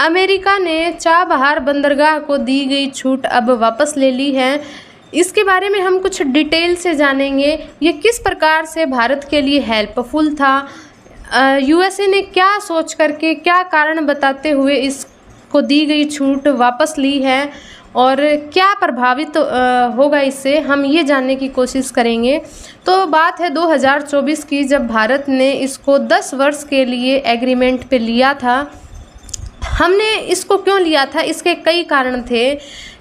America ने Chabahar बंदरगाह को दी गई छूट अब वापस ले ली है। इसके बारे में हम कुछ डिटेल से जानेंगे। ये किस प्रकार से भारत के लिए हेल्पफुल था, यूएसए ने क्या सोच करके, क्या कारण बताते हुए इसको दी गई छूट वापस ली है और क्या प्रभावित होगा इससे, हम ये जानने की कोशिश करेंगे। तो बात है 2024 की, जब भारत ने इसको 10 वर्ष के लिए एग्रीमेंट पे लिया था। हमने इसको क्यों लिया था, इसके कई कारण थे।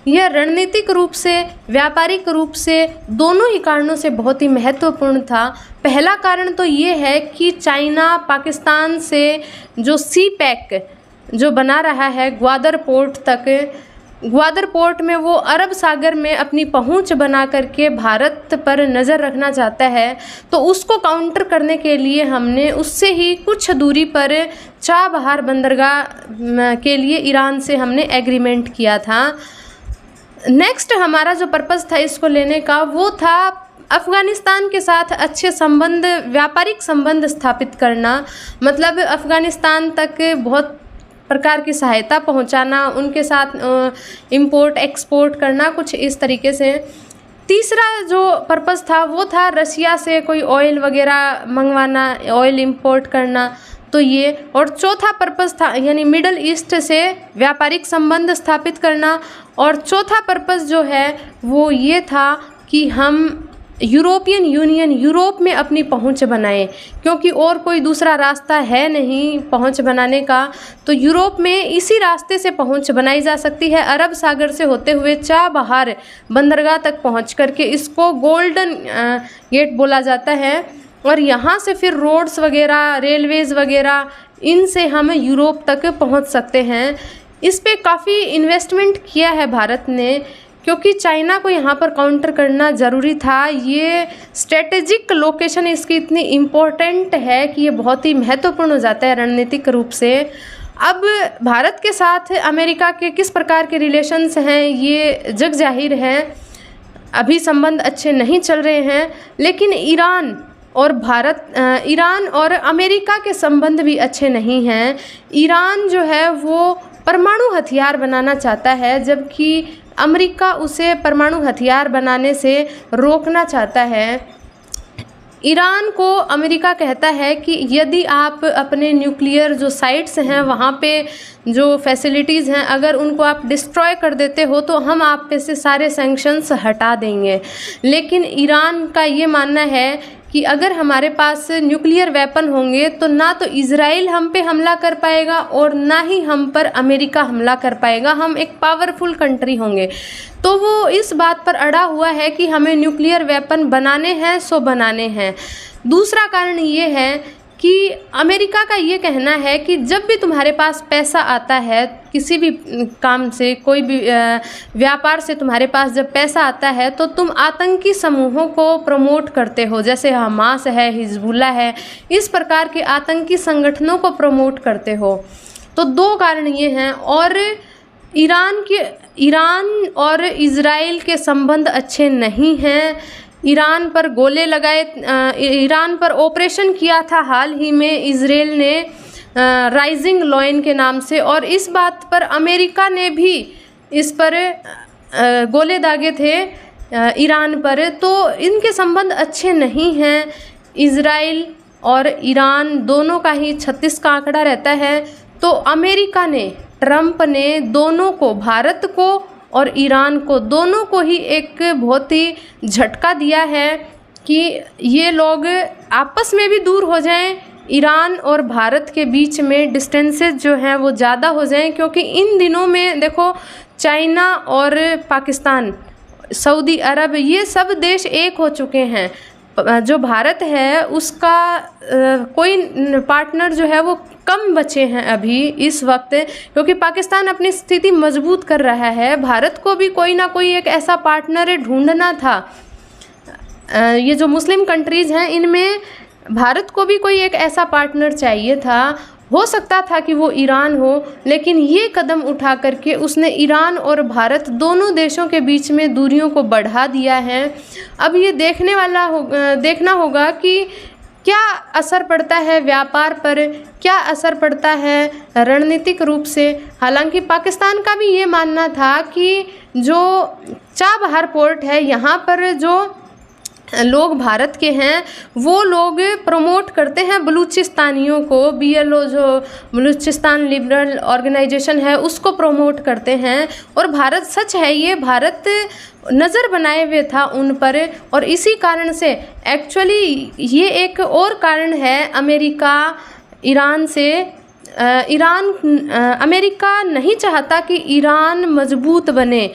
यह रणनीतिक रूप से, व्यापारिक रूप से, दोनों ही कारणों से बहुत ही महत्वपूर्ण था। पहला कारण तो ये है कि चाइना पाकिस्तान से जो सी पैक जो बना रहा है ग्वादर पोर्ट तक, ग्वादर पोर्ट में वो अरब सागर में अपनी पहुंच बना करके भारत पर नज़र रखना चाहता है, तो उसको काउंटर करने के लिए हमने उससे ही कुछ दूरी पर चाबहार बंदरगाह के लिए ईरान से हमने एग्रीमेंट किया था। नेक्स्ट हमारा जो पर्पज़ था इसको लेने का, वो था अफ़गानिस्तान के साथ अच्छे संबंध, व्यापारिक संबंध स्थापित करना। मतलब अफ़गानिस्तान तक बहुत प्रकार की सहायता पहुंचाना, उनके साथ इंपोर्ट एक्सपोर्ट करना, कुछ इस तरीके से। तीसरा जो पर्पज़ था वो था रशिया से कोई ऑयल वगैरह मंगवाना, ऑयल इंपोर्ट करना, तो ये। और चौथा पर्पज़ था यानी मिडल ईस्ट से व्यापारिक संबंध स्थापित करना। और चौथा पर्पज़ जो है वो ये था कि हम यूरोपियन यूनियन, यूरोप में अपनी पहुंच बनाएं, क्योंकि और कोई दूसरा रास्ता है नहीं पहुंच बनाने का। तो यूरोप में इसी रास्ते से पहुंच बनाई जा सकती है, अरब सागर से होते हुए चाबहार बंदरगाह तक पहुंच करके। इसको गोल्डन गेट बोला जाता है। और यहाँ से फिर रोड्स वगैरह, रेलवेज़ वगैरह, इनसे हम यूरोप तक पहुँच सकते हैं। इस पर काफ़ी इन्वेस्टमेंट किया है भारत ने, क्योंकि चाइना को यहाँ पर काउंटर करना ज़रूरी था। ये स्ट्रेटेजिक लोकेशन इसकी इतनी इम्पोर्टेंट है कि ये बहुत ही महत्वपूर्ण हो जाता है रणनीतिक रूप से। अब भारत के साथ अमेरिका के किस प्रकार के रिलेशंस हैं ये जग जाहिर है। अभी संबंध अच्छे नहीं चल रहे हैं, लेकिन ईरान और अमेरिका के संबंध भी अच्छे नहीं हैं। ईरान जो है वो परमाणु हथियार बनाना चाहता है, जबकि अमेरिका उसे परमाणु हथियार बनाने से रोकना चाहता है। ईरान को अमेरिका कहता है कि यदि आप अपने न्यूक्लियर जो साइट्स हैं वहाँ पे जो फैसिलिटीज़ हैं, अगर उनको आप डिस्ट्रॉय कर देते हो तो हम आप पे से सारे सैंक्शंस हटा देंगे। लेकिन ईरान का ये मानना है कि अगर हमारे पास न्यूक्लियर वेपन होंगे तो ना तो इजराइल हम पे हमला कर पाएगा और ना ही हम पर अमेरिका हमला कर पाएगा। हम एक पावरफुल कंट्री होंगे। तो वो इस बात पर अड़ा हुआ है कि हमें न्यूक्लियर वेपन बनाने हैं सो बनाने हैं। दूसरा कारण ये है कि अमेरिका का ये कहना है कि जब भी तुम्हारे पास पैसा आता है, किसी भी काम से, कोई भी व्यापार से तुम्हारे पास जब पैसा आता है तो तुम आतंकी समूहों को प्रमोट करते हो, जैसे हमास है, हिजबुल्ला है, इस प्रकार के आतंकी संगठनों को प्रमोट करते हो। तो दो कारण ये हैं। और ईरान और इजराइल के संबंध अच्छे नहीं हैं। ईरान पर गोले लगाए, ईरान पर ऑपरेशन किया था हाल ही में इजराइल ने राइजिंग लॉयन के नाम से, और इस बात पर अमेरिका ने भी इस पर गोले दागे थे ईरान पर। तो इनके संबंध अच्छे नहीं हैं। इजराइल और ईरान दोनों का ही 36 का आंकड़ा रहता है। तो अमेरिका ने, ट्रंप ने दोनों को, भारत को और ईरान को, दोनों को ही एक बहुत ही झटका दिया है कि ये लोग आपस में भी दूर हो जाएं, ईरान और भारत के बीच में डिस्टेंसेस जो हैं वो ज़्यादा हो जाएं। क्योंकि इन दिनों में देखो, चाइना और पाकिस्तान, सऊदी अरब, ये सब देश एक हो चुके हैं। जो भारत है उसका कोई पार्टनर जो है वो कम बचे हैं अभी इस वक्त, क्योंकि पाकिस्तान अपनी स्थिति मजबूत कर रहा है। भारत को भी कोई ना कोई एक ऐसा पार्टनर ढूंढना था। ये जो मुस्लिम कंट्रीज़ हैं इनमें भारत को भी कोई एक ऐसा पार्टनर चाहिए था। हो सकता था कि वो ईरान हो, लेकिन ये कदम उठा करके उसने ईरान और भारत दोनों देशों के बीच में दूरियों को बढ़ा दिया है। अब ये देखना होगा कि क्या असर पड़ता है व्यापार पर, क्या असर पड़ता है रणनीतिक रूप से। हालांकि पाकिस्तान का भी ये मानना था कि जो चाबहार पोर्ट है यहाँ पर जो लोग भारत के हैं वो लोग प्रमोट करते हैं बलूचिस्तानियों को, BLO जो बलूचिस्तान लिबरल ऑर्गेनाइजेशन है उसको प्रमोट करते हैं। और भारत, सच है ये, भारत नज़र बनाए हुए था उन पर। और इसी कारण से एक्चुअली ये एक और कारण है अमेरिका ईरान से अमेरिका नहीं चाहता कि ईरान मजबूत बने।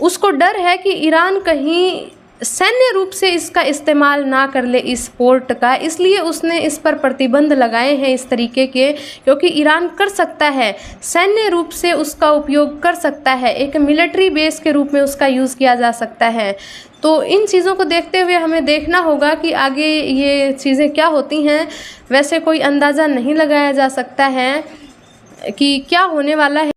उसको डर है कि ईरान कहीं सैन्य रूप से इसका इस्तेमाल ना कर ले इस पोर्ट का, इसलिए उसने इस पर प्रतिबंध लगाए हैं इस तरीके के, क्योंकि ईरान कर सकता है सैन्य रूप से उसका उपयोग कर सकता है, एक मिलिट्री बेस के रूप में उसका यूज़ किया जा सकता है। तो इन चीज़ों को देखते हुए हमें देखना होगा कि आगे ये चीज़ें क्या होती हैं। वैसे कोई अंदाज़ा नहीं लगाया जा सकता है कि क्या होने वाला है।